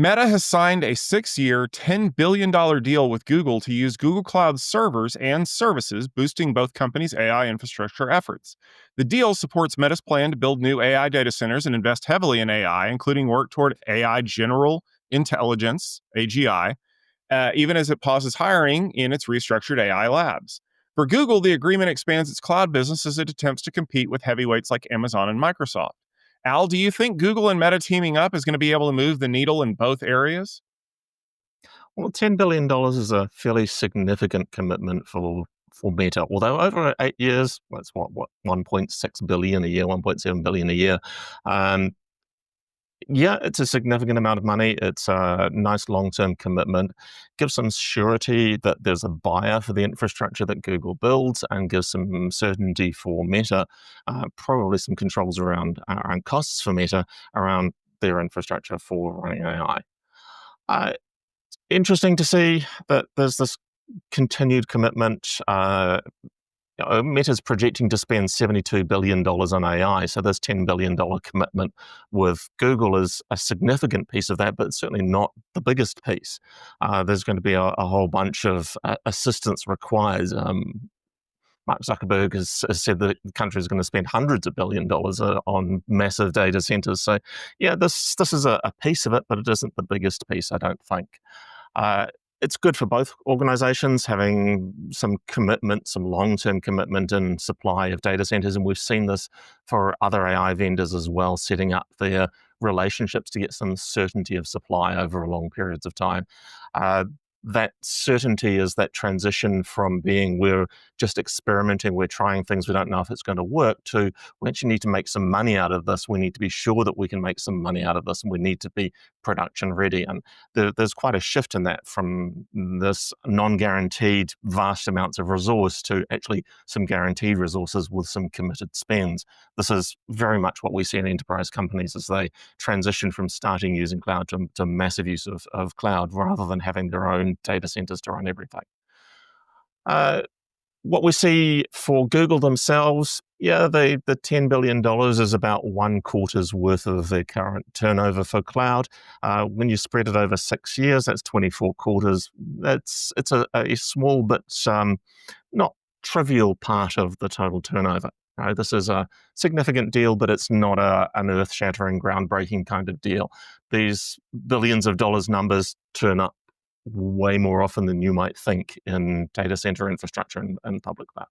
Meta has signed a 6-year, $10 billion deal with Google to use Google Cloud servers and services, boosting both companies' AI infrastructure efforts. The deal supports Meta's plan to build new AI data centers and invest heavily in AI, including work toward AI General Intelligence, AGI, even as it pauses hiring in its restructured AI labs. For Google, the agreement expands its cloud business as it attempts to compete with heavyweights like Amazon and Microsoft. Al, do you think Google and Meta teaming up is going to be able to move the needle in both areas? Well, $10 billion is a fairly significant commitment for Meta. Although over 8 years, that's what 1.6 billion a year, 1.7 billion a year. Um, yeah, it's a significant amount of money. It's a nice long-term commitment. Gives some surety that there's a buyer for the infrastructure that Google builds, and gives some certainty for Meta. Probably some controls around costs for Meta around their infrastructure for running AI. Uh, Interesting to see that there's this continued commitment. Meta's projecting to spend $72 billion on AI, so this $10 billion commitment with Google is a significant piece of that, but certainly not the biggest piece. There's going to be a whole bunch of assistance required. Mark Zuckerberg has said that the country is going to spend hundreds of $billions on massive data centers. So, yeah, this is a piece of it, but it isn't the biggest piece, I don't think. Uh, it's good for both organizations having some commitment, some long-term commitment in supply of data centers. And we've seen this for other AI vendors as well, setting up their relationships to get some certainty of supply over long periods of time. Uh, that certainty is that transition from being we're just experimenting, we're trying things, we don't know if it's going to work, to we actually need to make some money out of this. We need to be sure that we can make some money out of this, and we need to be production ready. And there's quite a shift in that from this non-guaranteed vast amounts of resource to actually some guaranteed resources with some committed spends. This is very much what we see in enterprise companies as they transition from starting using cloud to massive use of cloud rather than having their own data centers to run everything. Uh, what we see for Google themselves, yeah, the $10 billion is about one quarter's worth of their current turnover for cloud. When you spread it over 6 years, that's 24 quarters. It's a small but not trivial part of the total turnover. This is a significant deal, but it's not an earth-shattering, groundbreaking kind of deal. These billions of dollars numbers turn up way more often than you might think in data center infrastructure and public cloud.